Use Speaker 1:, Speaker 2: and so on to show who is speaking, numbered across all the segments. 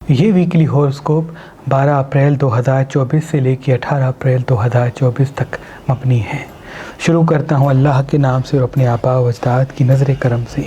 Speaker 1: یہ weekly ہورosکوپ 12 April 2024 سے لے کے 18 اپریل 2024 تک مبنی ہے۔ شروع کرتا ہوں اللہ کے نام سے اور اپنے آباء و اجداد کی نظر کرم سے،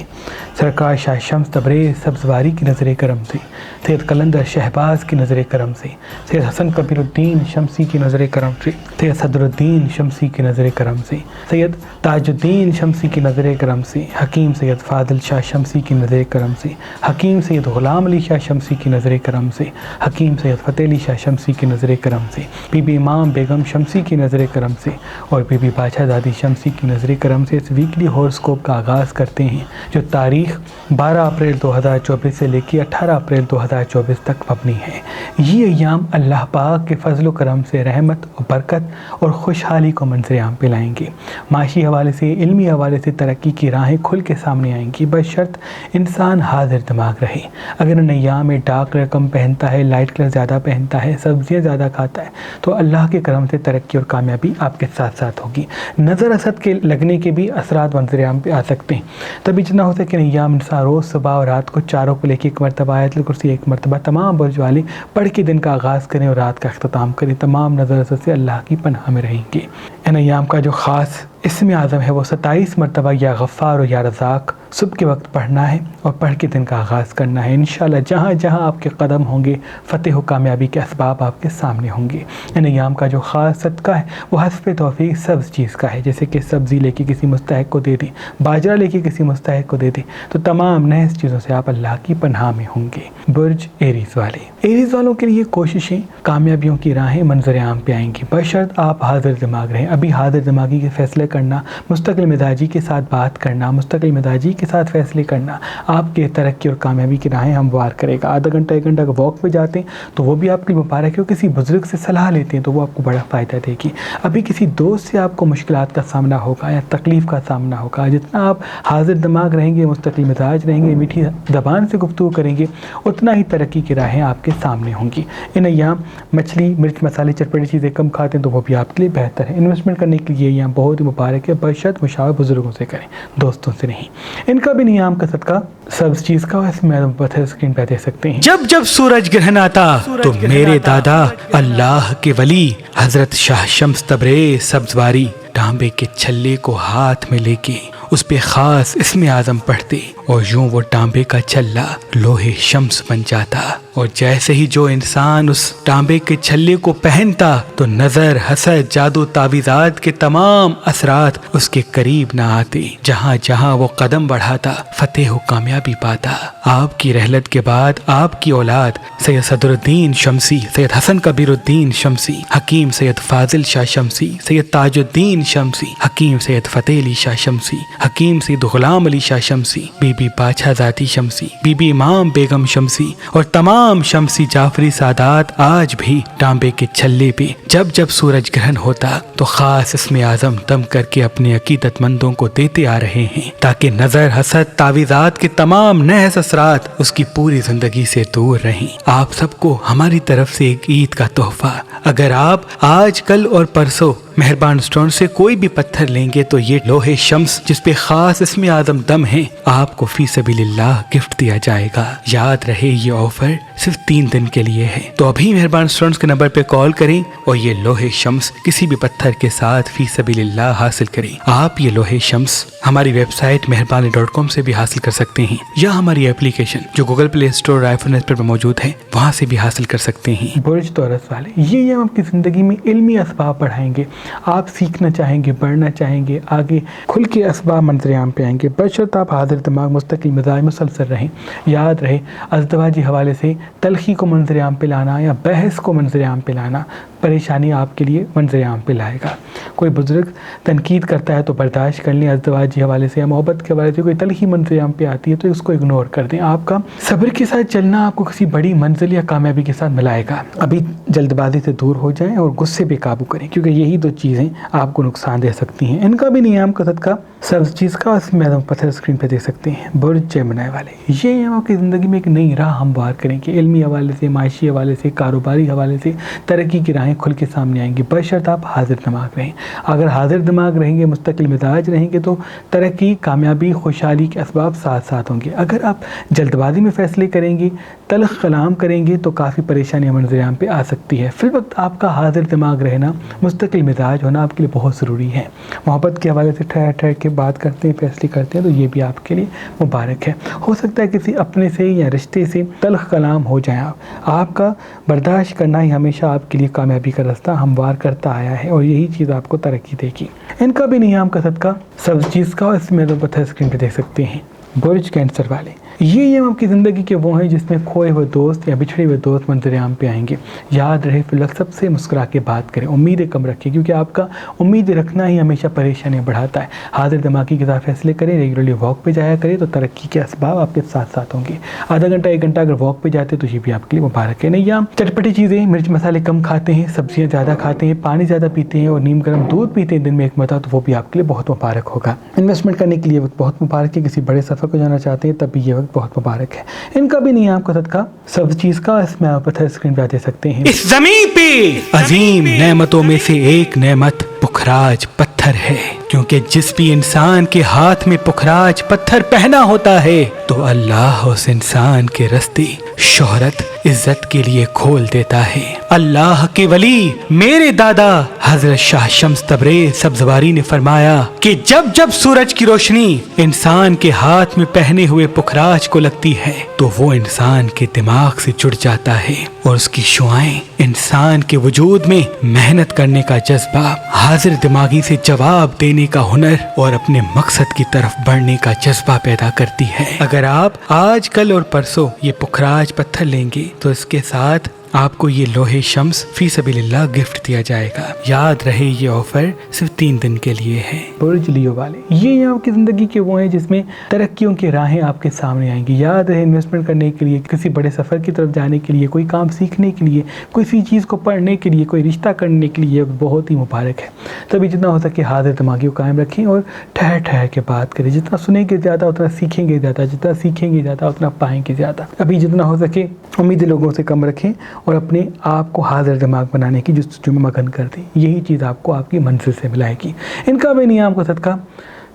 Speaker 1: سرکار شاہ شمس تبریز سبزواری کی نظر کرم سے، سید قلندر شہباز کی نظر کرم سے، سید حسن کبیر الدین شمسی کی نظر کرم سے، سید صدر الدین شمسی کی نظر کرم سے، سید تاج الدین شمسی کی نظر کرم سے، حکیم سید فاضل شاہ شمسی کی نظر کرم سے، حکیم سید غلام علی شاہ شمسی کی نظر کرم سے، حکیم سید فتح علی شاہ شمسی کی نظر کرم سے، بی بی امام بیگم شمسی کی نظر کرم سے اور بی بی بادشاہ زادی شمسی کی نظر کرم سے اس ویکلی ہورosکوپ کا آغاز کرتے ہیں، جو تاریخ 12 اپریل 2024 سے لے کے 18 اپریل 2024 تک مبنی ہے۔ یہ ایام اللہ پاک کے فضل و کرم سے رحمت و برکت اور خوشحالی کو منظر عام پہ لائیں گے۔ معاشی حوالے سے، علمی حوالے سے ترقی کی راہیں کھل کے سامنے آئیں گی، بشرط انسان حاضر دماغ رہے۔ اگر ان ایام میں ڈارک کلر کم پہنتا ہے، لائٹ کلر زیادہ پہنتا ہے، سبزیاں زیادہ کھاتا ہے، تو اللہ کے کرم سے ترقی اور کامیابی آپ کے ساتھ ساتھ ہوگی۔ نظر اسد کے لگنے کے بھی اثرات منظر عام پہ آ سکتے ہیں، تبھی جتنا ہو سکے ایام انسان روز صبح اور رات کو چاروں کو لے کے ایک مرتبہ آیت الکرسی ایک مرتبہ تمام برج والے پڑھ کے دن کا آغاز کریں اور رات کا اختتام کریں۔ تمام نظر اسد سے اللہ کی پناہ میں رہیں گے۔ ان ایام کا جو خاص اسم اعظم ہے وہ 27 مرتبہ یا غفار اور یا رزاق صبح کے وقت پڑھنا ہے اور پڑھ کے دن کا آغاز کرنا ہے۔ انشاءاللہ جہاں جہاں آپ کے قدم ہوں گے فتح و کامیابی کے اسباب آپ کے سامنے ہوں گے۔ ان ایام کا جو خاص صدقہ ہے وہ حسب توفیق سبز چیز کا ہے، جیسے کہ سبزی لے کے کسی مستحق کو دے دیں، باجرہ لے کے کسی مستحق کو دے دیں، تو تمام نحس چیزوں سے آپ اللہ کی پناہ میں ہوں گے۔ برج ایریز والے، ایریز والوں کے لیے کوششیں، کامیابیوں کی راہیں منظر عام پہ آئیں گی، بشرط آپ حاضر دماغ رہیں۔ ابھی حاضر دماغی کے فیصلے کرنا، مستقل مزاجی کے ساتھ بات کرنا، مستقل مزاجی کے ساتھ فیصلے کرنا آپ کے ترقی اور کامیابی کی راہیں ہموار کرے گا۔ آدھا گھنٹہ ایک گھنٹہ واک پہ جاتے ہیں تو وہ بھی آپ کے لیے مبارک ہے، کسی بزرگ سے صلاح لیتے ہیں تو وہ آپ کو بڑا فائدہ دے گی۔ ابھی کسی دوست سے آپ کو مشکلات کا سامنا ہوگا یا تکلیف کا سامنا ہوگا، جتنا آپ حاضر دماغ رہیں گے، مستقل مزاج رہیں گے، میٹھی زبان سے گفتگو کریں گے، اتنا ہی ترقی کی راہیں آپ کے سامنے ہوں گی۔ ان ایام مچھلی، مرچ، مسالے، چٹپٹی چیزیں کم کھاتے ہیں تو وہ بھی آپ کے لیے بہتر ہے۔ انویسٹمنٹ کرنے کے لیے یہ ایام بہت ہی مبارک ہے، بشرط مشاور بزرگوں سے کریں، دوستوں سے نہیں۔ ان کا بھی ایام کا صدقہ سبز چیز کا اس میں پتھر اسکرین پہ دے سکتے ہیں۔
Speaker 2: جب جب سورج گرہن آتا تو میرے دادا اللہ کے ولی حضرت شاہ شمس تبریز سبزواری تانبے کے چھلے کو ہاتھ میں لے کے اس پہ خاص اسم اعظم پڑھتے اور یوں وہ تانبے کا چھلا لوہے شمس بن جاتا، اور جیسے ہی جو انسان اس تانبے کے چھلے کو پہنتا تو نظر، حسد، جادو، تعویذات کے تمام اثرات اس کے قریب نہ آتے۔ جہاں جہاں وہ قدم بڑھاتا فتح و کامیابی پاتا۔ آپ کی رحلت کے بعد آپ کی اولاد سید صدر الدین شمسی، سید حسن کبیر الدین شمسی، حکیم سید فاضل شاہ شمسی، سید تاج الدین شمسی، حکیم سید فتح علی شاہ شمسی، حکیم سید غلام علی شاہ شمسی، بی بی بادشاہ زادی شمسی، بی بی امام بیگم شمسی اور تمام شمسی جعفری سادات آج بھی تانبے کے چھلے پہ جب جب سورج گرہن ہوتا تو خاص اسم اعظم دم کر کے اپنے عقیدت مندوں کو دیتے آ رہے ہیں، تاکہ نظر، حسد، تعویذات کے تمام نحس اثرات اس کی پوری زندگی سے دور رہیں۔ آپ سب کو ہماری طرف سے ایک عید کا تحفہ، اگر آپ آج، کل اور پرسوں مہربان اسٹون سے کوئی بھی پتھر لیں گے تو یہ لوہے شمس جس پہ خاص اسم اعظم دم ہے آپ کو فی سبیل اللہ گفٹ دیا جائے گا۔ یاد رہے یہ آفر صرف 3 دن کے لیے ہے، تو ابھی مہربان اسٹونز کے نمبر پہ کال کریں اور یہ لوہے شمس کسی بھی پتھر کے ساتھ فی سبیل اللہ حاصل کریں۔ آپ یہ لوہے شمس ہماری ویب سائٹ مہربانی.com سے بھی حاصل کر سکتے ہیں، یا ہماری اپلیکیشن جو گوگل پلے اسٹور، آئی فون پر موجود ہے، وہاں سے بھی حاصل کر سکتے ہیں۔
Speaker 1: برج توراس والے، یہ آپ کی زندگی میں علمی اسباب بڑھائیں گے، آپ سیکھنا چاہیں گے، بڑھنا چاہیں گے، آگے کھل کے اسباب منظر عام پہ آئیں گے، بشرط آپ حاضر دماغ، مستقل مزاج، مسلسل رہیں۔ یاد رہے ازدواجی حوالے سے تلخی کو منظر عام پہ لانا یا بحث کو منظر عام پہ لانا پریشانی آپ کے لیے منظر عام پہ لائے گا۔ کوئی بزرگ تنقید کرتا ہے تو برداشت کر لیں، ازدواجی حوالے سے یا محبت کے حوالے سے کوئی تلخی منظر عام پہ آتی ہے تو اس کو اگنور کر دیں۔ آپ کا صبر کے ساتھ چلنا آپ کو کسی بڑی منزل یا کامیابی کے ساتھ ملائے گا۔ ابھی جلد بازی سے دور ہو جائیں اور غصے پہ قابو کریں، کیونکہ یہی 2 چیزیں آپ کو نقصان دے سکتی ہیں۔ ان کا بھی نیام کا صدقہ سبز چیز کا اس میں پتھر اسکرین پہ دے سکتے ہیں۔ برج جیمنائی والے، یہ آپ کی زندگی میں ایک نئی راہ ہموار کریں گے، علمی حوالے سے، معاشی حوالے سے، کاروباری حوالے سے ترقی کی راہیں کھل کے سامنے آئیں گی، بشرط آپ حاضر دماغ رہیں۔ اگر حاضر دماغ رہیں گے، مستقل مزاج رہیں گے تو ترقی، کامیابی، خوشحالی کے اسباب ساتھ ساتھ ہوں گے۔ اگر آپ جلد بازی میں فیصلے کریں گے، تلخ کلام کریں گے تو کافی پریشانیاں منظر عام پہ آ سکتی ہے۔ فی الوقت آپ کا حاضر دماغ رہنا، مستقل مزاج ہونا آپ کے لیے بہت ضروری ہے۔ محبت کے حوالے سے ٹھہر ٹھہر کے بات کرتے ہیں، فیصلے کرتے ہیں تو یہ بھی آپ کے لیے مبارک ہے۔ ہو سکتا ہے کسی اپنے سے یا رشتے سے تلخ کلام ہو جائیں، آپ کا برداشت کرنا ہی ہمیشہ آپ کے لیے کامیابی کا رستہ ہموار کرتا آیا ہے اور یہی چیز آپ کو ترقی دے گی۔ ان کا بھی نیام کا صدقہ سبز چیز کا، اس میں پتھر اسکرین پہ دیکھ سکتے ہیں۔ برج کینسر والے، یہ آپ کی زندگی کے وہ ہیں جس میں کھوئے ہوئے دوست یا بچھڑے ہوئے دوست منظر عام پہ آئیں گے۔ یاد رہے فی الوقت سب سے مسکرا کے بات کریں، امیدیں کم رکھیں، کیونکہ آپ کا امید رکھنا ہی ہمیشہ پریشانیاں بڑھاتا ہے۔ حاضر دماغی کے ساتھ فیصلے کریں، ریگولرلی واک پہ جایا کریں تو ترقی کے اسباب آپ کے ساتھ ساتھ ہوں گے۔ آدھا گھنٹہ 1 گھنٹہ اگر واک پہ جاتے تو یہ بھی آپ کے لیے مبارک ہے۔ نہیں، یا چٹپٹی چیزیں، مرچ مسالے کم کھاتے ہیں، سبزیاں زیادہ کھاتے ہیں، پانی زیادہ پیتے ہیں اور نیم گرم دودھ پیتے ہیں دن میں 1 مرتبہ، تو وہ بھی آپ کے لیے بہت مبارک ہوگا۔ انویسٹمنٹ کرنے کے لیے وقت بہت مبارک ہے، کسی بڑے سفر کو جانا چاہتے ہیں تب بھی یہ وقت بہت مبارک ہے۔ ان کا بھی نیام کا صدقہ سبز چیز کا، اس میں آپ پتھر اسکرین پہ دے سکتے ہیں۔
Speaker 2: اس زمین پہ عظیم نعمتوں میں سے ایک نعمت پخراج پتھر ہے، کیونکہ جس بھی انسان کے ہاتھ میں پخراج پتھر پہنا ہوتا ہے تو اللہ اس انسان کے رستے شہرت، عزت کے لیے کھول دیتا ہے۔ اللہ کے ولی میرے دادا حضرت شاہ شمس تبریز سبزواری نے فرمایا کہ جب جب سورج کی روشنی انسان کے ہاتھ میں پہنے ہوئے پخراج کو لگتی ہے تو وہ انسان کے دماغ سے جڑ جاتا ہے اور اس کی شعائیں انسان کے وجود میں محنت کرنے کا جذبہ، حاضر دماغی سے جواب دینے کا ہنر اور اپنے مقصد کی طرف بڑھنے کا جذبہ پیدا کرتی ہے۔ اگر آپ آج کل اور پرسوں یہ پخراج پتھر لیں گے تو اس کے ساتھ آپ کو یہ لوہے شمس فی سبیل اللہ گفٹ دیا جائے گا۔ یاد رہے یہ آفر صرف 3 دن کے لیے ہے۔
Speaker 1: برج لیو والے، یہ آپ کی زندگی کے وہ ہیں جس میں ترقیوں کی راہیں آپ کے سامنے آئیں گی۔ یاد رہے انویسٹمنٹ کرنے کے لیے، کسی بڑے سفر کی طرف جانے کے لیے، کوئی کام سیکھنے کے لیے، کسی چیز کو پڑھنے کے لیے، کوئی رشتہ کرنے کے لیے بہت ہی مبارک ہے۔ تبھی جتنا ہو سکے حاضر دماغی کو قائم رکھیں اور ٹھہر ٹھہر کے بات کریں۔ جتنا سنیں گے زیادہ اتنا سیکھیں گے زیادہ، جتنا سیکھیں گے زیادہ اتنا پائیں گے زیادہ۔ ابھی جتنا ہو سکے امیدیں لوگوں سے کم رکھیں اور اپنے آپ کو حاضر دماغ بنانے کی جستجو میں مگن کر دیں۔ یہی چیز آپ کو آپ کی منزل سے ملائے گی۔ ان کا بھی نیام کا صدقہ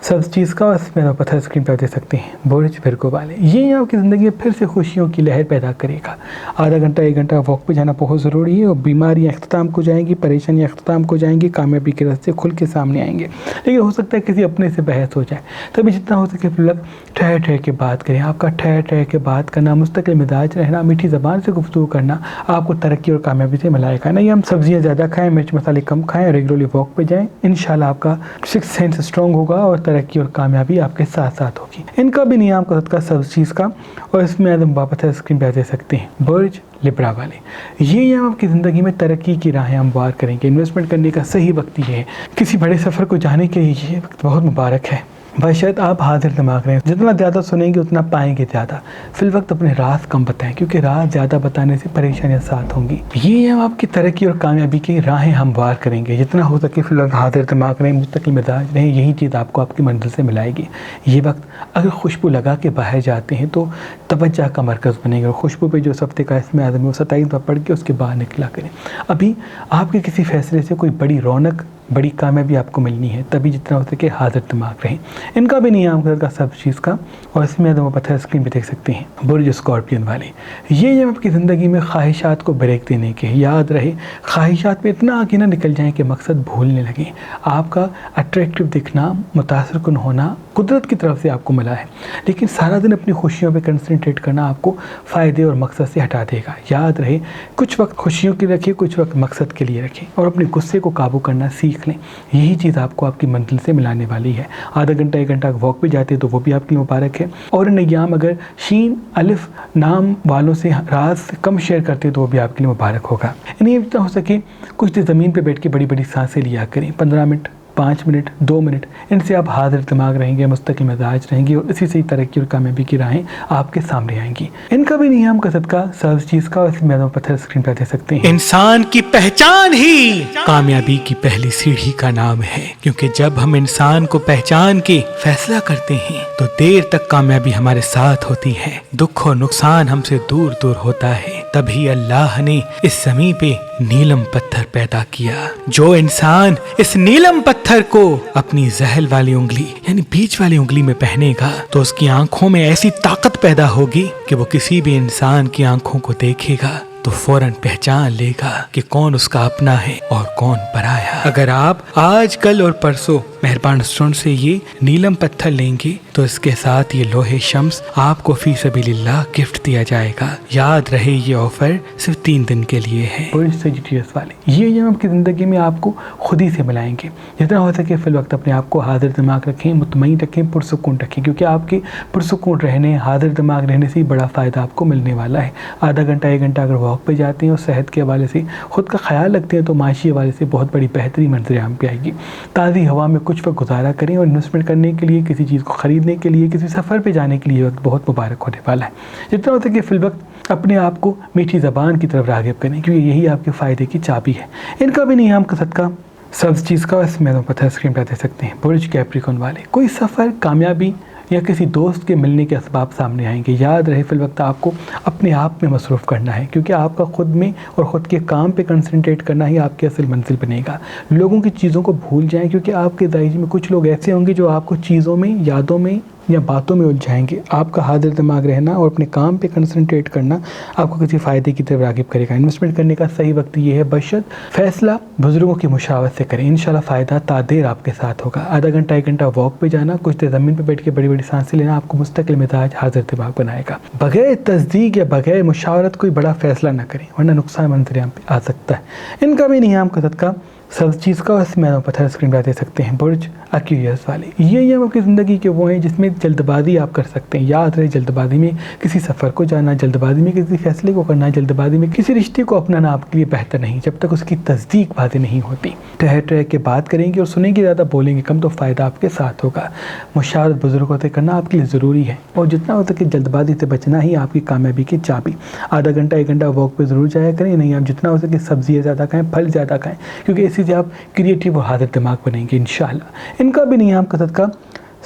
Speaker 1: سبز چیز کا، اس میں پتھر اسکرین پہ دے سکتے ہیں۔ برج ورگو والے، یہ آپ کی زندگی میں پھر سے خوشیوں کی لہر پیدا کرے گا۔ آدھا گھنٹہ 1 گھنٹہ واک پہ جانا بہت ضروری ہے اور بیماریاں اختتام کو جائیں گی، پریشانیاں اختتام کو جائیں گی، کامیابی کے راستے کھل کے سامنے آئیں گے۔ لیکن ہو سکتا ہے کسی اپنے سے بحث ہو جائے، تبھی جتنا ہو سکے فی الوقت ٹھہر ٹھہر کے بات کریں۔ آپ کا ٹھہر ٹھہر کے بات کرنا، مستقل مزاج رہنا، میٹھی زبان سے گفتگو کرنا آپ کو ترقی اور کامیابی سے ملائے گا۔ نہیں، ہم سبزیاں زیادہ کھائیں، مرچ مسالے کم کھائیں، ریگولرلی واک پہ جائیں، انشاءاللہ آپ کا 6th سینس اسٹرانگ ہوگا اور ترقی اور کامیابی آپ کے ساتھ ساتھ ہوگی۔ ان کا بھی نیام کا صدقہ سبز چیز کا، اور اس میں آدم پتھر اسکرین پہ دے سکتے ہیں۔ برج لبرا والے، یہ آپ کی زندگی میں ترقی کی راہیں ہموار کریں گے۔ انویسٹمنٹ کرنے کا صحیح وقت یہ ہے۔ کسی بڑے سفر کو جانے کے لیے یہ وقت بہت مبارک ہے۔ بشرط آپ حاضر دماغ رہیں، جتنا زیادہ سنیں گے اتنا پائیں گے زیادہ۔ فی الوقت اپنے راز کم بتائیں، کیونکہ راز زیادہ بتانے سے پریشانیاں ساتھ ہوں گی۔ یہ آپ کی ترقی اور کامیابی کی راہیں ہموار کریں گے۔ جتنا ہو سکے فی الوقت حاضر دماغ رہیں، مستقل مزاج رہیں، یہی چیز آپ کو آپ کی منزل سے ملائے گی۔ یہ وقت اگر خوشبو لگا کے باہر جاتے ہیں تو توجہ کا مرکز بنے گا، اور خوشبو پہ جو ہفتے کا اسم اعظم ہے وہ 27 دفعہ پڑھ کے اس کے باہر نکلا کریں۔ ابھی آپ کے کسی فیصلے سے کوئی بڑی رونق، بڑی کامیابی آپ کو ملنی ہے، تبھی جتنا ہو سکے حاضر دماغ رہیں۔ ان کا بھی نیام کا سب چیز کا، اور اس میں وہ پتھر اسکرین پہ دیکھ سکتے ہیں۔ برج اسکارپین والے، یہ آپ کی زندگی میں خواہشات کو بریک دینے کے۔ یاد رہے خواہشات میں اتنا آگے نہ نکل جائیں کہ مقصد بھولنے لگیں۔ آپ کا اٹریکٹیو دکھنا، متاثر کن ہونا قدرت کی طرف سے آپ کو ملا ہے، لیکن سارا دن اپنی خوشیوں پہ کنسنٹریٹ کرنا آپ کو فائدے اور مقصد سے ہٹا دے گا۔ یاد رہے کچھ وقت خوشیوں کے رکھیں، کچھ وقت مقصد کے لیے رکھیں، اور اپنے غصے کو قابو کرنا سیکھ لیں۔ یہی چیز آپ کو آپ کی منزل سے ملانے والی ہے۔ آدھا گھنٹہ 1 گھنٹہ واک پہ جاتے تو وہ بھی آپ کے لیے مبارک ہے۔ اور نیام اگر شین الف نام والوں سے راز کم شیئر کرتے تو وہ بھی آپ کے لیے مبارک ہوگا۔ انہیں جتنا ہو سکے کچھ دیر زمین پہ بیٹھ کے بڑی بڑی سانسیں لیا کریں، 15 منٹ، 5 منٹ، 2 منٹ، ان سے آپ حاضر دماغ رہیں گے، مستقل مزاج رہیں گے، اور اسی سے ترقی اور کامیابی کی راہیں آپ کے سامنے آئیں گی۔ ان کا بھی نیام کا صدقہ سبز چیز کا، اس میں پتھر اسکرین پہ دے سکتے ہیں۔
Speaker 2: انسان کی پہچان ہی کامیابی کی پہلی سیڑھی کا نام ہے، کیونکہ جب ہم انسان کو پہچان کے فیصلہ کرتے ہیں تو دیر تک کامیابی ہمارے ساتھ ہوتی ہے، دکھ و نقصان ہم سے دور دور ہوتا ہے۔ تبھی اللہ نے اس زمین پہ نیلم پتھر پیدا کیا۔ جو انسان اس نیلم پتھر پتھر کو اپنی زحل والی انگلی یعنی بیچ والی انگلی میں پہنے گا تو اس کی آنکھوں میں ایسی طاقت پیدا ہوگی کہ وہ کسی بھی انسان کی آنکھوں کو دیکھے گا تو فوراً پہچان لے گا کہ کون اس کا اپنا ہے اور کون پرایا۔ اگر آپ آج کل اور پرسوں مہربان اسٹون سے یہ نیلم پتھر لیں گے تو اس کے ساتھ یہ لوہے شمس آپ کو فی سبیل اللہ گفٹ دیا جائے گا۔ یاد رہے یہ آفر صرف 3 دن کے لیے ہے۔
Speaker 1: سیجیٹیس والے یہ آپ کی زندگی میں آپ کو خود ہی سے ملائیں گے۔ جتنا ہو سکے فی الوقت اپنے آپ کو حاضر دماغ رکھیں، مطمئن رکھیں، پرسکون رکھیں، کیونکہ آپ کے پرسکون رہنے، حاضر دماغ رہنے سے ہی بڑا فائدہ آپ کو ملنے والا ہے۔ آدھا گھنٹہ 1 گھنٹہ اگر واک پہ جاتے ہیں اور صحت کے حوالے سے خود کا خیال رکھتے ہیں تو معاشی حوالے سے بہت بڑی بہتری منظر عام پہ آئے گی۔ تازی ہوا میں کچھ وقت گزارا کریں اور انویسٹمنٹ کرنے کے لیے، کسی چیز کو خریدنے کے لیے، کسی سفر پہ جانے کے لیے وقت بہت مبارک ہونے والا ہے۔ جتنا ہوتا ہے کہ فی الوقت اپنے آپ کو میٹھی زبان کی طرف راغب کریں، کیونکہ یہی آپ کے فائدے کی چابی ہے۔ ان کا بھی نیام کا صدقہ سبز چیز کا اس میں پتھر اسکرین پہ دے سکتے ہیں۔ برج کیپریکون والے کوئی سفر، کامیابی یا کسی دوست کے ملنے کے اسباب سامنے آئیں گے۔ یاد رہے فی الوقت آپ کو اپنے آپ میں مصروف کرنا ہے، کیونکہ آپ کا خود میں اور خود کے کام پہ کنسنٹریٹ کرنا ہی آپ کی اصل منزل بنے گا۔ لوگوں کی چیزوں کو بھول جائیں، کیونکہ آپ کے دائرے میں کچھ لوگ ایسے ہوں گے جو آپ کو چیزوں میں، یادوں میں یا باتوں میں الجھائیں گے۔ آپ کا حاضر دماغ رہنا اور اپنے کام پہ کنسنٹریٹ کرنا آپ کو کسی فائدے کی طرف راغب کرے گا۔ انویسٹمنٹ کرنے کا صحیح وقت یہ ہے، بشرط فیصلہ بزرگوں کی مشاورت سے کریں، انشاءاللہ فائدہ تادیر آپ کے ساتھ ہوگا۔ آدھا گھنٹہ 1 گھنٹہ واک پہ جانا، کچھ دیر زمین پہ بیٹھ کے بڑی بڑی سانسیں لینا آپ کو مستقل مزاج، حاضر دماغ بنائے گا۔ بغیر تصدیق یا بغیر مشاورت کوئی بڑا فیصلہ نہ کریں، ورنہ نقصان منظر عام پہ آ سکتا ہے۔ ان کا بھی نیام کا صدقہ سبز چیز کا اس میں پتھر اسکرین پہ دے سکتے ہیں۔ برج ایکویریس والے یہ آپ کی زندگی کے وہ ہیں جس میں جلد بازی آپ کر سکتے ہیں۔ یاد رہے جلد بازی میں کسی سفر کو جانا، جلد بازی میں کسی فیصلے کو کرنا، جلد بازی میں کسی رشتے کو اپنانا آپ کے لیے بہتر نہیں، جب تک اس کی تصدیق واضح نہیں ہوتی۔ ٹھہر کے بات کریں گے اور سنیں گے زیادہ، بولیں گے کم، تو فائدہ آپ کے ساتھ ہوگا۔ مشاورت بزرگوں سے کرنا آپ کے لیے ضروری ہے، اور جتنا ہو سکے جلد بازی سے بچنا ہی آپ کی کامیابی کی چابی۔ آدھا گھنٹہ 1 گھنٹہ واک پہ ضرور جایا کریں، نہیں آپ جتنا ہو سکے سبزیاں زیادہ کھائیں، پھل زیادہ کھائیں، کیونکہ اسی سے آپ کریٹیو اور حاضر دماغ بنیں گے انشاءاللہ۔ ان کا بھی نیام کا صدقہ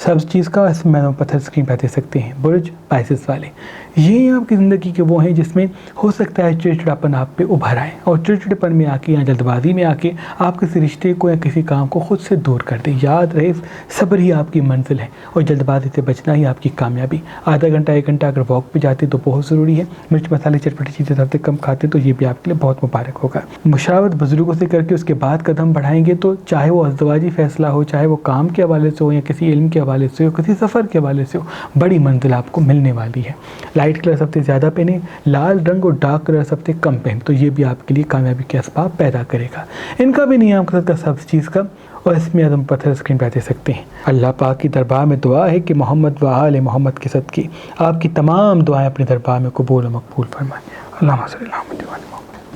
Speaker 1: سبز چیز کا اس میں پتھر اسکرین پہ دے سکتے ہیں۔ برج پائسس والے یہ آپ کی زندگی کے وہ ہیں جس میں ہو سکتا ہے چڑچڑاپن آپ پہ ابھر آئے، اور چڑچڑاپن میں آ کے یا جلد بازی میں آ کے آپ کسی رشتے کو یا کسی کام کو خود سے دور کر دیں۔ یاد رہے صبر ہی آپ کی منزل ہے، اور جلد بازی سے بچنا ہی آپ کی کامیابی۔ آدھا گھنٹہ 1 گھنٹہ اگر واک پہ جاتے تو بہت ضروری ہے۔ مرچ مسالے چٹپٹی چیزیں سب سے کم کھاتے تو یہ بھی آپ کے لیے بہت مبارک ہوگا۔ مشاورت بزرگوں سے کر کے اس کے بعد قدم بڑھائیں گے تو چاہے وہ ازدواجی فیصلہ ہو، چاہے وہ کام کے حوالے سے ہو، یا کسی علم کے حوالے سے ہو، کسی سفر کے حوالے سے ہو، بڑی منزل آپ کو ملنے والی ہے۔ لائٹ کلر سب سے زیادہ پہنیں، لال رنگ اور ڈارک کلر سب سے کم پہنیں، تو یہ بھی آپ کے لیے کامیابی کے اسباب پیدا کرے گا۔ ان کا بھی نیام کا صدقہ سبز چیز کا اور اس میں اعظم پتھر اسکرین پہ دے سکتے ہیں۔ اللہ پاک کی دربار میں دعا ہے کہ محمد و آل محمد کے صدقے آپ کی تمام دعائیں اپنے دربار میں قبول و مقبول فرمائیں۔ اللہم صلی اللہ علیہ وسلم۔